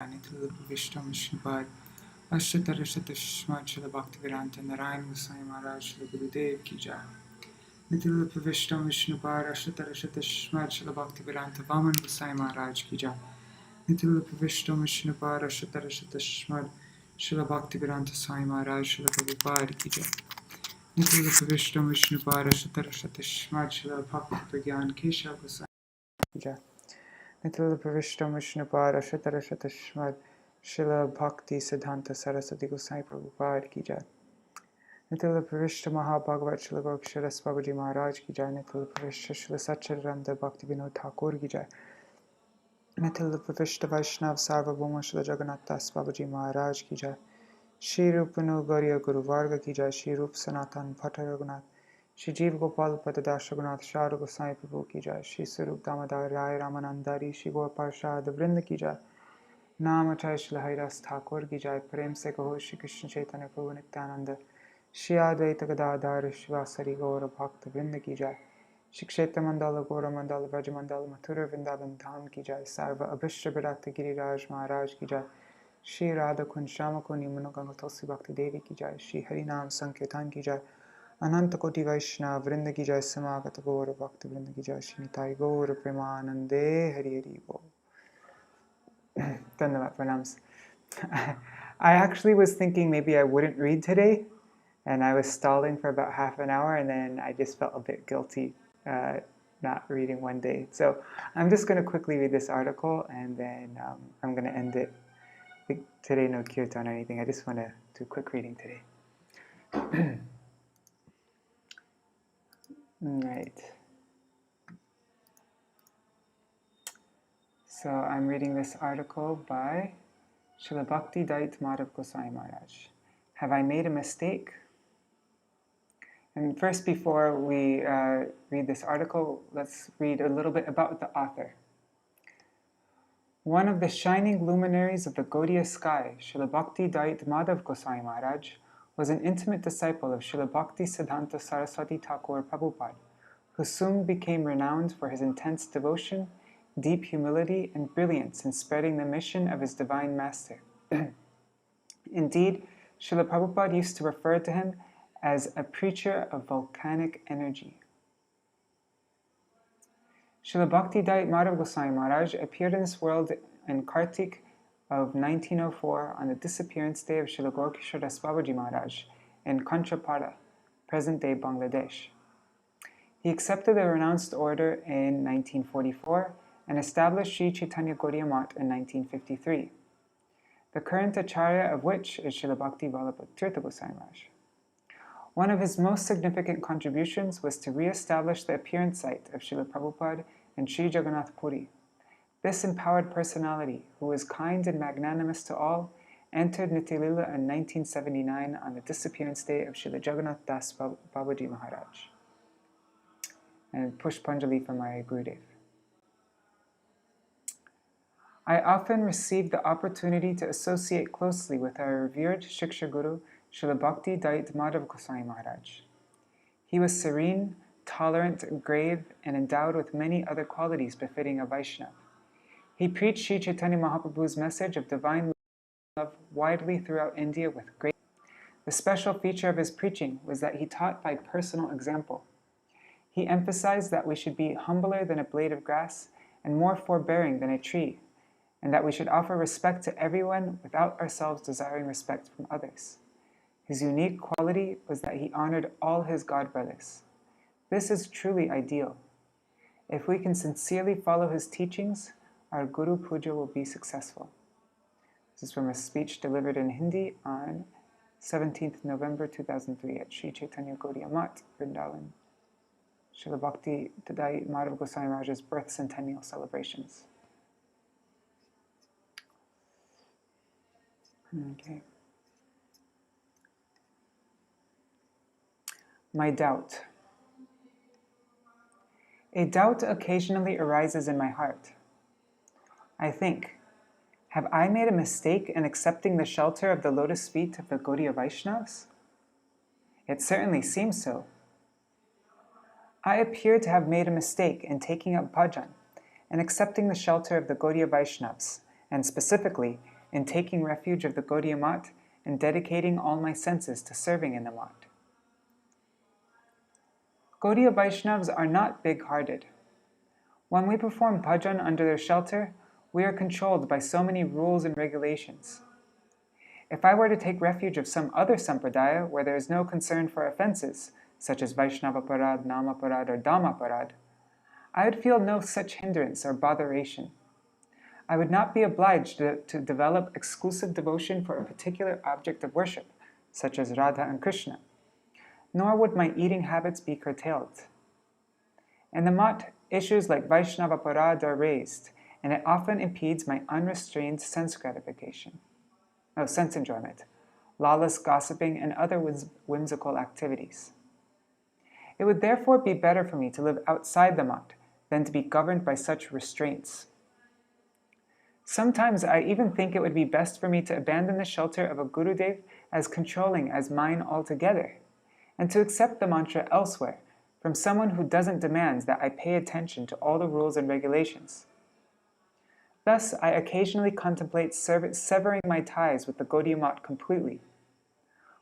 Vishtam Vishnupad Ashtatarashatashmat Srila Bhaktivedanta Narayan Gosvāmī Mahārāja Srila Gurudev Ki Jai. Nitila Vishtam Vishnupad Ashtatarashatashmat Srila Bhaktivedanta Vaman Gosvāmī Mahārāja Ki Jai. Nitila Vishtam Vishnupad Ashtatarashatashmat Srila Bhaktivedanta Swāmī Mahārāja Srila Prabhupada Ki Jai. Nitila Vishtam Vishnupad Ashtatarashatashmat Srila Bhakti Pragyan Keshav Gosvāmī Ki Jai. Nitila Vishtam Vishnupad Ashtatarashatashmat Śrīla Bhakti Siddhanta Saraswati Gosai Prabhupada Ki Jai. Nitila Pravishta Mahabhagavat Śrīla Gokṣaras Babaji Mahārāja Ki Jai. Nitila Pravishta Śrīla Satchidananda Bhakti Vinod Thakur Ki Jai. Nitila Pravishta Vaishnav Sarvabhauma Śrīla Jagannath Das Babaji Mahārāja Ki Jai. Shri Rupanu Gauriya Guru Varga Ki Jai. Shri Rup Sanatan Bhatta Raghunath. Shri Jeev Gopal Patadash Raghunath Shara Gosai Prabhu Ki Jai. Shri Sarup Damodar Rai Ramanandari Shri Gaur Parshad Vrinda Ki Jai. Namachay Śrīla Haridas Thakur Ki Jai. Prem Se Kaho Shri Krishna Chaitanya Prabhu Nityananda Shri Advaita Gadadhar Shivasari Gaura Bhakta Vrinda Ki Jai. Shri Kshetra Mandala Gaura Mandala Vraja Mandala Mathura Vrindavan Dham Ki Jai. Sarva Abhishta Bharakta Giriraj Maharaj Ki Jai. Shri Radha Kund Shama Kund Yamuna Ganga Tulsi Bhakti Devi Ki Jai. Shri Harinam Sankirtan Ki Jai. Ananta Koti Vaishnava Vrinda Ki Jai. Samagata Gaura Bhakta Vrinda Ki Jai. Shri Nitai Gaura Premanande Hari Hari Bo. Dhanavad pranams. I actually was thinking maybe I wouldn't read today, and I was stalling for about half an hour, and then I just felt a bit guilty not reading one day. So I'm just going to quickly read this article, and then I'm going to end it. Today, no kirtan or anything. I just want to do quick reading today. Right. So I'm reading this article by Srila Bhakti Dayita Mādhava Gosvāmī Mahārāja. Have I made a mistake? And first, before we read this article, let's read a little bit about the author. One of the shining luminaries of the Gaudiya sky, Srila Bhakti Dayita Mādhava Gosvāmī Mahārāja, was an intimate disciple of Srila Bhakti Siddhanta Saraswati Thakur Prabhupada, who soon became renowned for his intense devotion, deep humility, and brilliance in spreading the mission of his divine master. Indeed, Srila Prabhupada used to refer to him as a preacher of volcanic energy. Srila Bhakti Dayita Mādhava Gosvāmī Mahārāja appeared in this world in Kartika of 1904 on the disappearance day of Srila Gokṣaras Babaji Mahārāja in Kantrapada, present-day Bangladesh. He accepted the renounced order in 1944 and established Sri Chaitanya Gaudiya Math in 1953, the current Acharya of which is Srila Bhakti Vallabha Tirtha Goswami Maharaj. One of his most significant contributions was to re-establish the appearance site of Srila Prabhupada in Sri Jagannath Puri. This empowered personality, who was kind and magnanimous to all, entered Nitya Lila in 1979 on the disappearance day of Srila Jagannath Das Babaji Maharaj. And Pushpanjali from my Gurudev. I often received the opportunity to associate closely with our revered Shiksha Guru, Srila Bhakti Dayita Mādhava Gosvāmī Mahārāja. He was serene, tolerant, grave, and endowed with many other qualities befitting a Vaishnava. He preached Sri Chaitanya Mahaprabhu's message of divine love widely throughout India with great. The special feature of his preaching was that he taught by personal example. He emphasized that we should be humbler than a blade of grass and more forbearing than a tree, and that we should offer respect to everyone without ourselves desiring respect from others. His unique quality was that he honored all his god brothers. This is truly ideal. If we can sincerely follow his teachings, our Guru Puja will be successful. This is from a speech delivered in Hindi on 17th November 2003 at Sri Chaitanya Gaudiya Math, Vrindavan, Srila Bhakti Dayita Mādhava Gosvāmī Mahārāja's birth centennial celebrations. Okay. My doubt. A doubt occasionally arises in my heart. I think, have I made a mistake in accepting the shelter of the lotus feet of the Gaudiya Vaishnavas? It certainly seems so. I appear to have made a mistake in taking up bhajan and accepting the shelter of the Gaudiya Vaishnavas, and specifically in taking refuge of the Gaudiya Math and dedicating all my senses to serving in the Math. Gaudiya Vaishnavas are not big-hearted. When we perform bhajan under their shelter, we are controlled by so many rules and regulations. If I were to take refuge of some other sampradaya where there is no concern for offenses, such as Vaishnava Parad, Nama Parad, or Dhamma Parad, I would feel no such hindrance or botheration. I would not be obliged to develop exclusive devotion for a particular object of worship, such as Radha and Krishna, nor would my eating habits be curtailed. In the Math, issues like Vaishnava Parad are raised, and it often impedes my unrestrained sense enjoyment, lawless gossiping, and other whimsical activities. It would therefore be better for me to live outside the Math than to be governed by such restraints. Sometimes I even think it would be best for me to abandon the shelter of a Gurudev as controlling as mine altogether, and to accept the mantra elsewhere from someone who doesn't demand that I pay attention to all the rules and regulations. Thus, I occasionally contemplate severing my ties with the Gaudiya Math completely.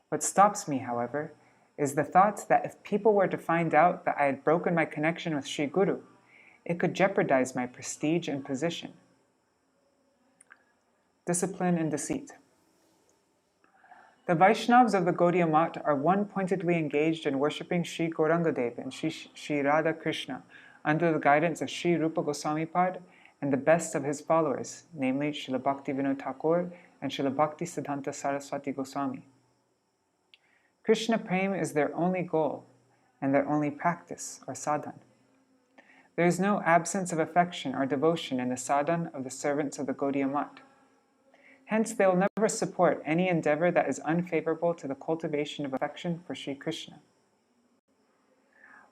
What stops me, however, is the thought that if people were to find out that I had broken my connection with Sri Guru, it could jeopardize my prestige and position. Discipline and deceit. The Vaishnavas of the Gaudiya Math are one-pointedly engaged in worshipping Sri Gauranga and Sri Radha Krishna under the guidance of Sri Rupa Gosvāmī Pad and the best of his followers, namely Srila Bhakti Vinod Thakur and Srila Bhakti Siddhanta Saraswati Goswami. Krishna Prem is their only goal and their only practice or sadhan. There is no absence of affection or devotion in the sadhan of the servants of the Gaudiya Math. Hence, they will never support any endeavor that is unfavorable to the cultivation of affection for Sri Krishna.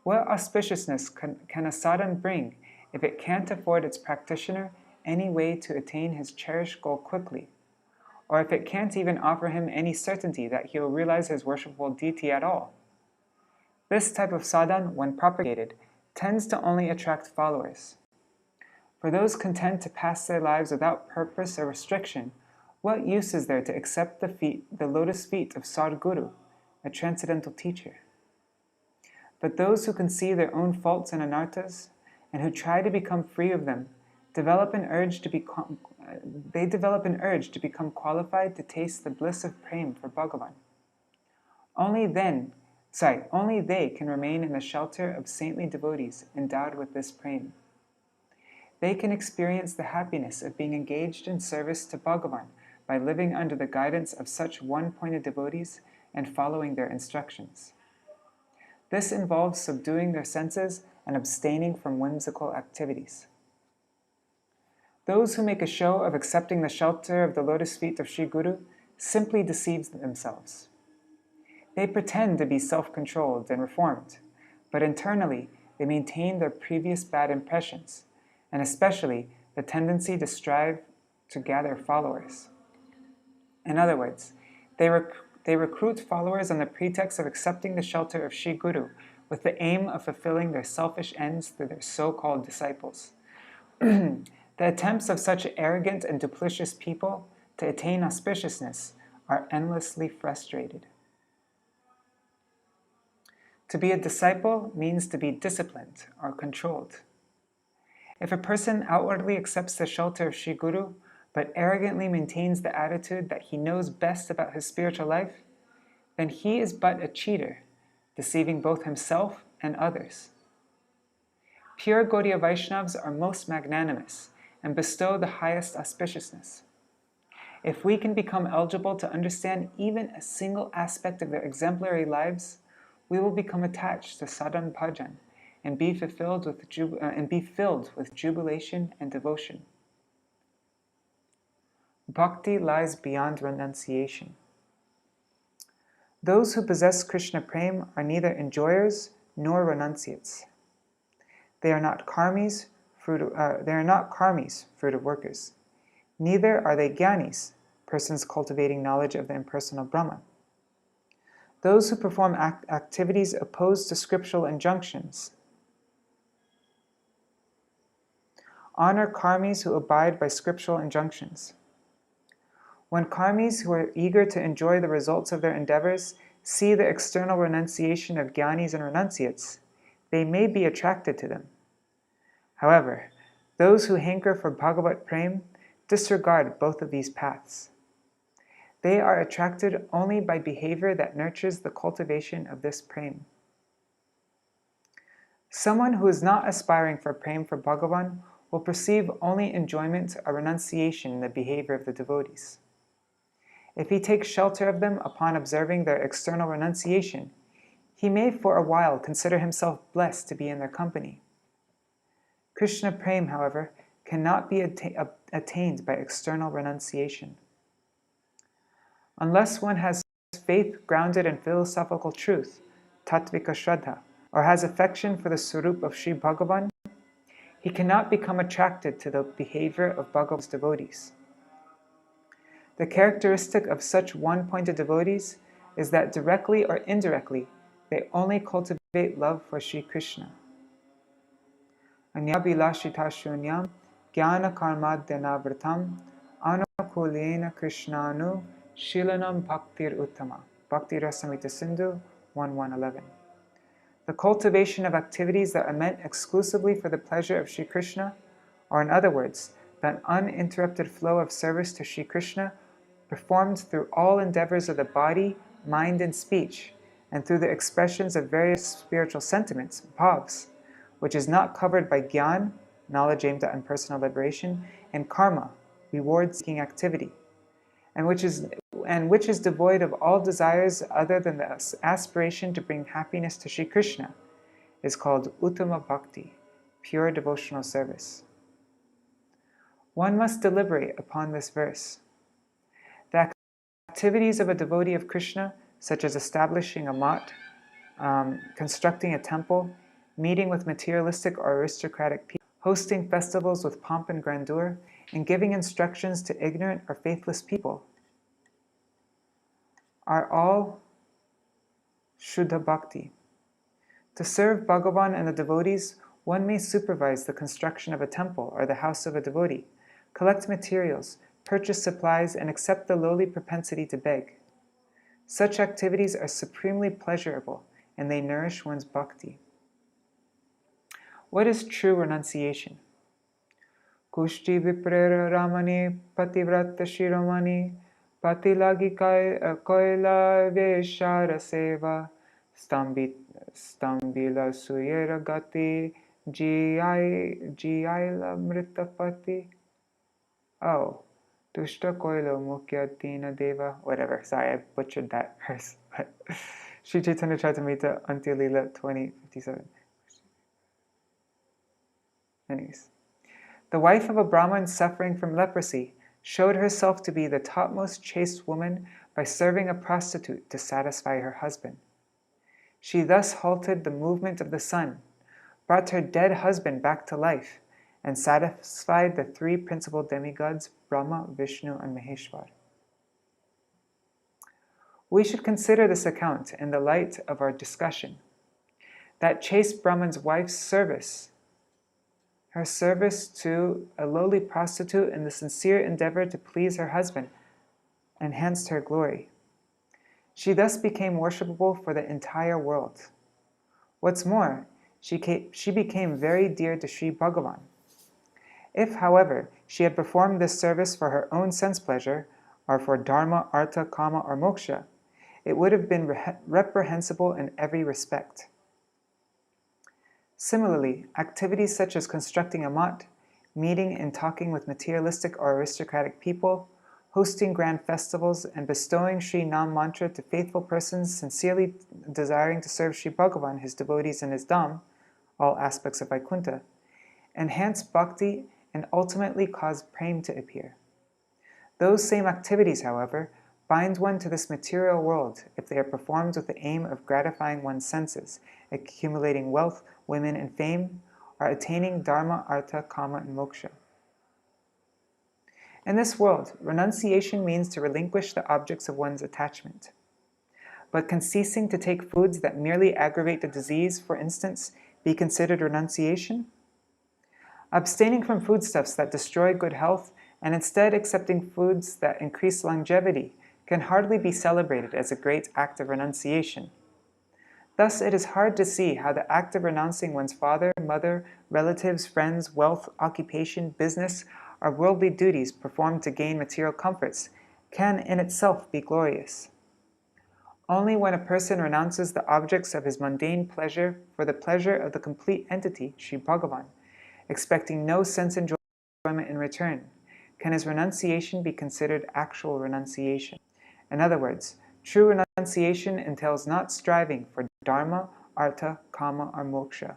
What auspiciousness can a sadhan bring if it can't afford its practitioner any way to attain his cherished goal quickly, or if it can't even offer him any certainty that he will realize his worshipful deity at all? This type of sadhan, when propagated, tends to only attract followers. For those content to pass their lives without purpose or restriction, what use is there to accept the lotus feet of Sadguru, a transcendental teacher? But those who can see their own faults and anarthas, and who try to become free of them, develop an urge to become qualified to taste the bliss of prem for Bhagavan. Only they can remain in the shelter of saintly devotees endowed with this prem. They can experience the happiness of being engaged in service to Bhagavan by living under the guidance of such one-pointed devotees and following their instructions. This involves subduing their senses and abstaining from whimsical activities. Those who make a show of accepting the shelter of the lotus feet of Sri Guru simply deceive themselves. They pretend to be self-controlled and reformed, but internally they maintain their previous bad impressions, and especially the tendency to strive to gather followers. In other words, they recruit followers on the pretext of accepting the shelter of Sri Guru with the aim of fulfilling their selfish ends through their so-called disciples. The attempts of such arrogant and duplicitous people to attain auspiciousness are endlessly frustrated. To be a disciple means to be disciplined or controlled. If a person outwardly accepts the shelter of Sri Guru, but arrogantly maintains the attitude that he knows best about his spiritual life, then he is but a cheater, deceiving both himself and others. Pure Gaudiya Vaishnavas are most magnanimous and bestow the highest auspiciousness. If we can become eligible to understand even a single aspect of their exemplary lives, we will become attached to sadhan bhajan and be filled with jubilation and devotion. Bhakti lies beyond renunciation. Those who possess Krishna Prem are neither enjoyers nor renunciates. They are not karmis, fruit of workers. Neither are they jnanis, persons cultivating knowledge of the impersonal Brahman. Those who perform activities opposed to scriptural injunctions Honor karmis who abide by scriptural injunctions. When karmis who are eager to enjoy the results of their endeavors see the external renunciation of jnanis and renunciates, they may be attracted to them. However, those who hanker for Bhagavat Prem disregard both of these paths. They are attracted only by behavior that nurtures the cultivation of this Prem. Someone who is not aspiring for Prem for Bhagavan will perceive only enjoyment or renunciation in the behavior of the devotees. If he takes shelter of them upon observing their external renunciation, he may for a while consider himself blessed to be in their company. Krishna Prem, however, cannot be attained by external renunciation. Unless one has faith grounded in philosophical truth, tattvika shraddha, or has affection for the Swarup of Sri Bhagavan, he cannot become attracted to the behavior of Bhagavan's devotees. The characteristic of such one-pointed devotees is that directly or indirectly, they only cultivate love for Sri Krishna. Anyabhilashita shunyam jnana karmadhyanavrtam anukulena krishnanu shilanam bhaktir uttama. Bhakti Rasamrita Sindhu 1.1.11. The cultivation of activities that are meant exclusively for the pleasure of Sri Krishna, or in other words, the uninterrupted flow of service to Sri Krishna, performed through all endeavors of the body, mind, and speech, and through the expressions of various spiritual sentiments, bhavs, which is not covered by jnana, knowledge aimed at personal liberation, and karma, reward-seeking activity, and which is devoid of all desires other than the aspiration to bring happiness to Sri Krishna, is called Uttama Bhakti, pure devotional service. One must deliberate upon this verse. The activities of a devotee of Krishna, such as establishing a mat, constructing a temple, meeting with materialistic or aristocratic people, hosting festivals with pomp and grandeur, and giving instructions to ignorant or faithless people, are all Shuddha Bhakti. To serve Bhagavan and the devotees, one may supervise the construction of a temple or the house of a devotee, collect materials, purchase supplies, and accept the lowly propensity to beg. Such activities are supremely pleasurable, and they nourish one's bhakti. What is true renunciation? Kushti viprera ramani pativrata shiromani patilagi koila veshara seva stambila suyera gati jiaila mritapati. Oh, Dushta Koilo Mukya Dina Deva, whatever. Sorry, I butchered that verse. Sri Chaitanya Charitamrita Antya Leela 20:57. Anyways, the wife of a Brahmin suffering from leprosy showed herself to be the topmost chaste woman by serving a prostitute to satisfy her husband. She thus halted the movement of the sun, brought her dead husband back to life, and satisfied the three principal demigods, Brahma, Vishnu, and Maheshwar. We should consider this account in the light of our discussion. That chaste Brahman's wife's service, her service to a lowly prostitute in the sincere endeavor to please her husband, enhanced her glory. She thus became worshipable for the entire world. What's more, she became very dear to Sri Bhagavan. If, however, she had performed this service for her own sense pleasure, or for dharma, artha, kama, or moksha, it would have been reprehensible in every respect. Similarly, activities such as constructing a mat, meeting and talking with materialistic or aristocratic people, hosting grand festivals, and bestowing Sri Nam mantra to faithful persons sincerely desiring to serve Sri Bhagavan, his devotees, and his Dham, all aspects of Vaikuntha, enhance bhakti and ultimately cause prem to appear. Those same activities, however, bind one to this material world if they are performed with the aim of gratifying one's senses, accumulating wealth, women, and fame, or attaining dharma, artha, kama, and moksha. In this world, renunciation means to relinquish the objects of one's attachment. But can ceasing to take foods that merely aggravate the disease, for instance, be considered renunciation? Abstaining from foodstuffs that destroy good health and instead accepting foods that increase longevity can hardly be celebrated as a great act of renunciation. Thus, it is hard to see how the act of renouncing one's father, mother, relatives, friends, wealth, occupation, business, or worldly duties performed to gain material comforts can in itself be glorious. Only when a person renounces the objects of his mundane pleasure for the pleasure of the complete entity, Sri Bhagavan, expecting no sense enjoyment in return, can his renunciation be considered actual renunciation. In other words, true renunciation entails not striving for dharma, artha, kama, or moksha,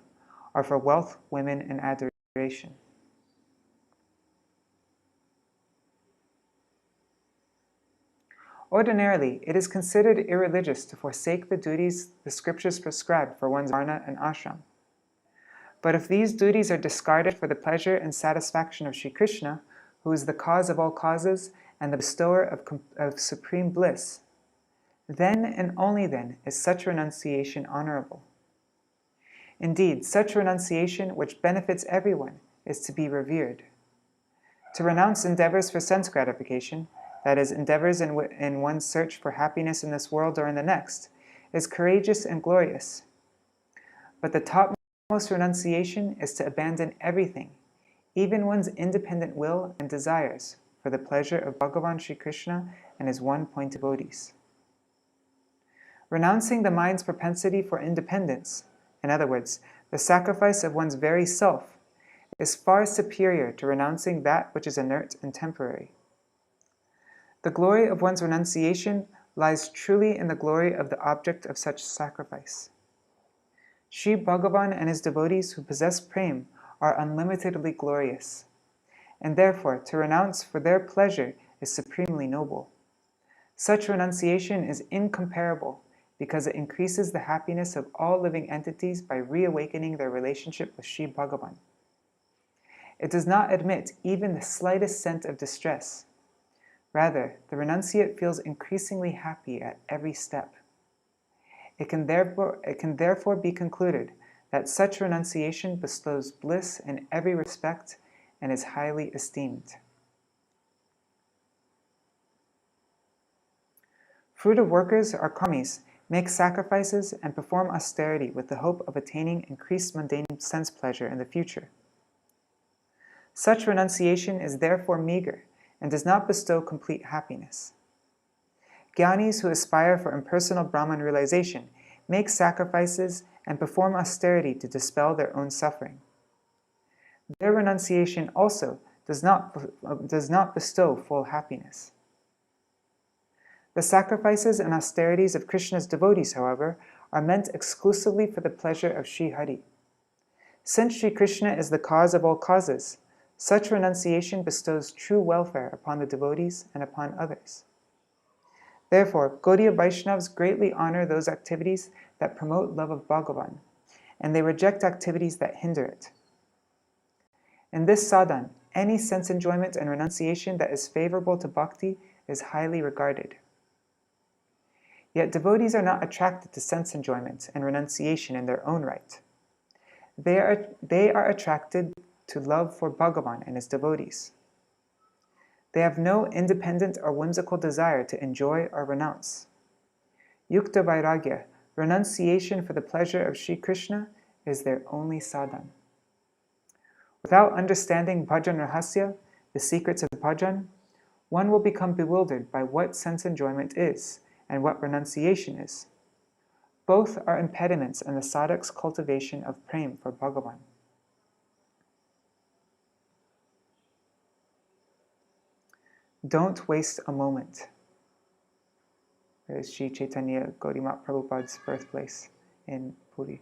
or for wealth, women, and adoration. Ordinarily, it is considered irreligious to forsake the duties the scriptures prescribe for one's varna and ashram. But if these duties are discarded for the pleasure and satisfaction of Sri Krishna, who is the cause of all causes and the bestower of supreme bliss, then and only then is such renunciation honorable. Indeed, such renunciation, which benefits everyone, is to be revered. To renounce endeavors for sense gratification, that is, endeavors in one's search for happiness in this world or in the next, is courageous and glorious. But the topmost renunciation is to abandon everything, even one's independent will and desires, for the pleasure of Bhagavan Sri Krishna and his one-point devotees. Renouncing the mind's propensity for independence, in other words, the sacrifice of one's very self, is far superior to renouncing that which is inert and temporary. The glory of one's renunciation lies truly in the glory of the object of such sacrifice. Sri Bhagavan and his devotees who possess prema are unlimitedly glorious, and therefore to renounce for their pleasure is supremely noble. Such renunciation is incomparable because it increases the happiness of all living entities by reawakening their relationship with Sri Bhagavan. It does not admit even the slightest scent of distress. Rather, the renunciate feels increasingly happy at every step. It can therefore be concluded that such renunciation bestows bliss in every respect and is highly esteemed. Fruitive workers or karmis make sacrifices and perform austerity with the hope of attaining increased mundane sense pleasure in the future. Such renunciation is therefore meager and does not bestow complete happiness. Jnanis who aspire for impersonal Brahman realization make sacrifices and perform austerity to dispel their own suffering. Their renunciation also does not bestow full happiness. The sacrifices and austerities of Krishna's devotees, however, are meant exclusively for the pleasure of Sri Hari. Since Sri Krishna is the cause of all causes, such renunciation bestows true welfare upon the devotees and upon others. Therefore, Gaudiya Vaishnavas greatly honor those activities that promote love of Bhagavan, and they reject activities that hinder it. In this sadhan, any sense enjoyment and renunciation that is favorable to bhakti is highly regarded. Yet devotees are not attracted to sense enjoyment and renunciation in their own right. They are attracted to love for Bhagavan and his devotees. They have no independent or whimsical desire to enjoy or renounce. Yukta Vairagya, renunciation for the pleasure of Sri Krishna, is their only sadhan. Without understanding bhajan rahasya, the secrets of bhajan, one will become bewildered by what sense enjoyment is and what renunciation is. Both are impediments in the sadhak's cultivation of prema for Bhagavan. Don't waste a moment. There is Sri Chaitanya Gaudiya Prabhupada's birthplace in Puri.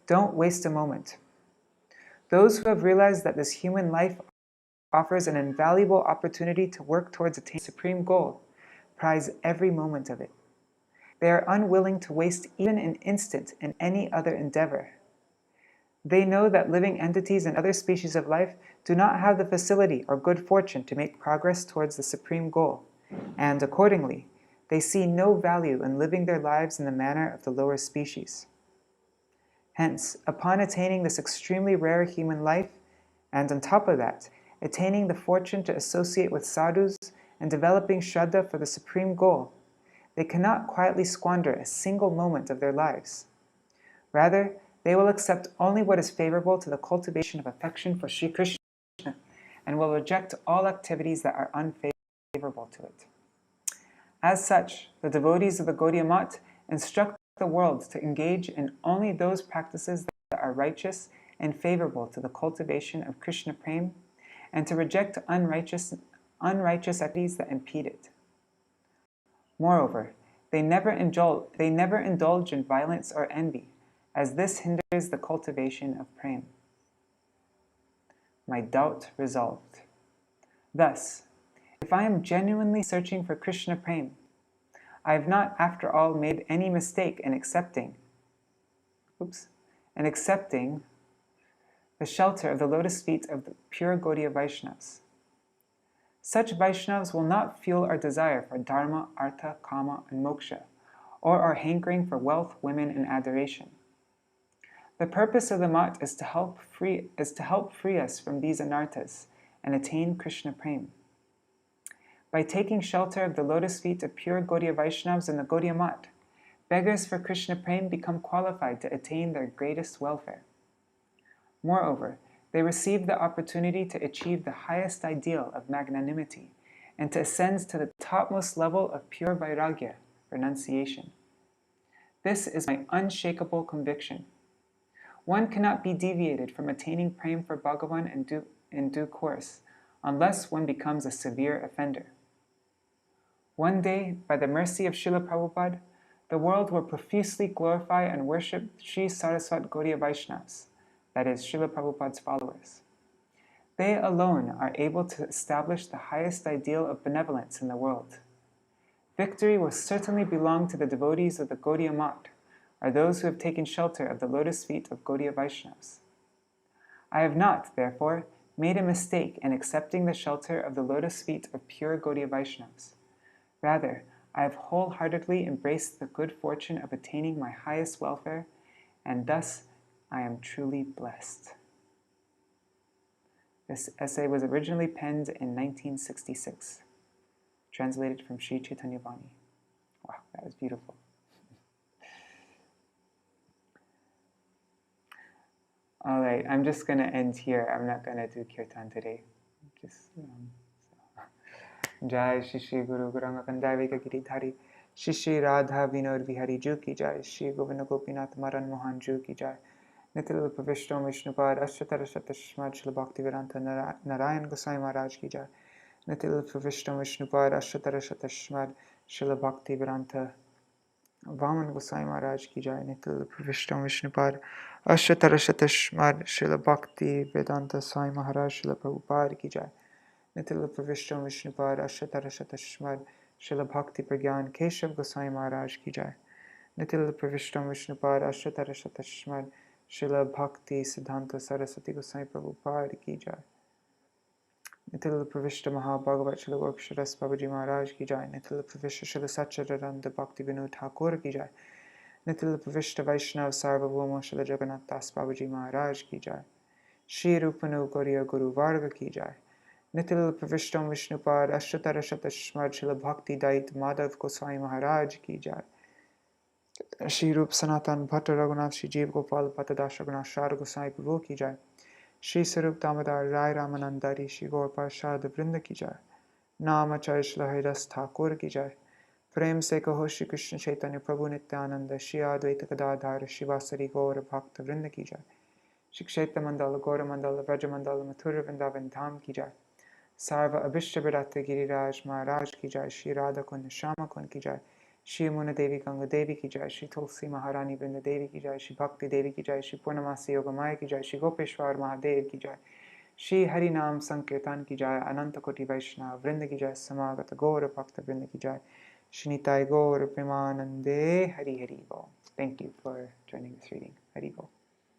Don't waste a moment. Those who have realized that this human life offers an invaluable opportunity to work towards attaining the supreme goal prize every moment of it. They are unwilling to waste even an instant in any other endeavor. They know that living entities and other species of life do not have the facility or good fortune to make progress towards the supreme goal, and accordingly, they see no value in living their lives in the manner of the lower species. Hence, upon attaining this extremely rare human life, And on top of that, attaining the fortune to associate with sadhus and developing Shraddha for the supreme goal, they cannot quietly squander a single moment of their lives. Rather, they will accept only what is favorable to the cultivation of affection for Sri Krishna and will reject all activities that are unfavorable to it. As such, the devotees of the Gaudiya Math instruct the world to engage in only those practices that are righteous and favorable to the cultivation of Krishna Prem, and to reject unrighteous activities that impede it. Moreover, they never indulge in violence or envy, as this hinders the cultivation of Prem. My doubt resolved. Thus, if I am genuinely searching for Krishna Prem, I have not, after all, made any mistake in accepting the shelter of the lotus feet of the pure Gaudiya Vaishnavas. Such Vaishnavas will not fuel our desire for dharma, artha, kama, and moksha, or our hankering for wealth, women, and adoration. The purpose of the Math is to help free us from these anarthas and attain Krishna Prem. By taking shelter of the lotus feet of pure Gaudiya Vaishnavas in the Gaudiya Math, beggars for Krishna Prem become qualified to attain their greatest welfare. Moreover, they receive the opportunity to achieve the highest ideal of magnanimity and to ascend to the topmost level of pure vairagya, renunciation. This is my unshakable conviction. One cannot be deviated from attaining Prem for Bhagavan in due course, unless one becomes a severe offender. One day, by the mercy of Srila Prabhupada, the world will profusely glorify and worship Sri Saraswat Gaudiya Vaishnavas, that is, Srila Prabhupada's followers. They alone are able to establish the highest ideal of benevolence in the world. Victory will certainly belong to the devotees of the Gaudiya Math, or those who have taken shelter of the lotus feet of Gaudiya Vaishnavas. I have not, therefore, made a mistake in accepting the shelter of the lotus feet of pure Gaudiya Vaishnavas. Rather, I have wholeheartedly embraced the good fortune of attaining my highest welfare, and thus I am truly blessed. This essay was originally penned in 1966, translated from Sri Chaitanya Vani. Wow, that was beautiful. All right, I'm just going to end here. I'm not going to do kirtan today. Jai Shri Shri Guru Gauranga Kandavika Giridhari Shri Shri Radha Vinod Vihari Ju Ki Jai Shri Govinda Gopinath Maran Mohan Ju Ki Jai Nitil Pravishtam Vishnupad Ashtara Shatashmad Shila Bhakti Vedanta Narayan Gosvāmī Mahārāja Ki Jai Nitil Pravishtam Vishnupad Ashtara Shatashmad Shila Bhakti Vedanta Vaman Gosvāmī Mahārāja Ki Jai Nitil Pravishtam Vishnupad Ashtara Shatashmad Shila Bhakti Vedanta Swāmī Mahārāja Shila Prabhupada Ki Jai Nitil Pravishtam Vishnupad Ashtara Shatashmad Shila Bhakti Pragyan Keshav Gosvāmī Mahārāja Ki Jai Nitil Pravishtam Vishnupad Ashtara Shatashmad Shila Bhakti Siddhanta Saraswati Gosvāmī Prabhupada Ki Jai Nitil Pravishta Mahabhagavat Shila Gorksharas Babaji Mahārāja Ki Jai Nitil Pravishta Shila Satchidananda Bhakti Vinod Thakur Ki Jai Nitil Pravishta Vaishnav Sarvabhauma Shila Jagannath Das Babaji Mahārāja Ki Jai Shri Rupanu Gauriya Guru Varga Ki Jai Nitil Pravishtam Vishnupad Ashtara Shatashmad Shila Bhakti Dayita Mādhava Gosvāmī Mahārāja Ki Jai Shri Rup Sanatan Bhatta Raghunath Shri Jeev Gopal Patadash Raghunath Shar Gosvāmī Prabhu Ki Jai Shri Sarup Damodar Rai Ramanandari Shri Gaur Parshad Vrinda Ki Jai Namacharya Shila Haridas Thakur Ki Jai Prem Se Kaho Shri Krishna Chaitanya Prabhu Nityananda Shri Advaita Gadadhara Shivasari Gaur Bhakta Vrinda Ki Jai Shri Kshetra Mandala Gaura Mandala Vraja Mandala Mathura Vrindavan Dham Ki Jai Sarva Abhishta Bharata Giriraj Maharaj Ki Jai Shri Radha Kund Shama Kund Ki Jai Shri Muna Devi Ganga Devi Ki Jai Shri Tulsi Maharani Vrinda Devi Ki Jai Shri Bhakti Devi Ki Jai Shri Purnamasi Yogamaya Ki Jai Shri Gopeshwar Mahadev Ki Jai Shri Hari Nam Sankirtan Ki Jai Ananta Koti Vaishnava Vrinda Ki Jai Samagata Gaura Bhakta Vrinda Ki Jai Shri Nitai Gaura Premanande Hari Hari Bol. Thank you for joining this reading. Hari Bol.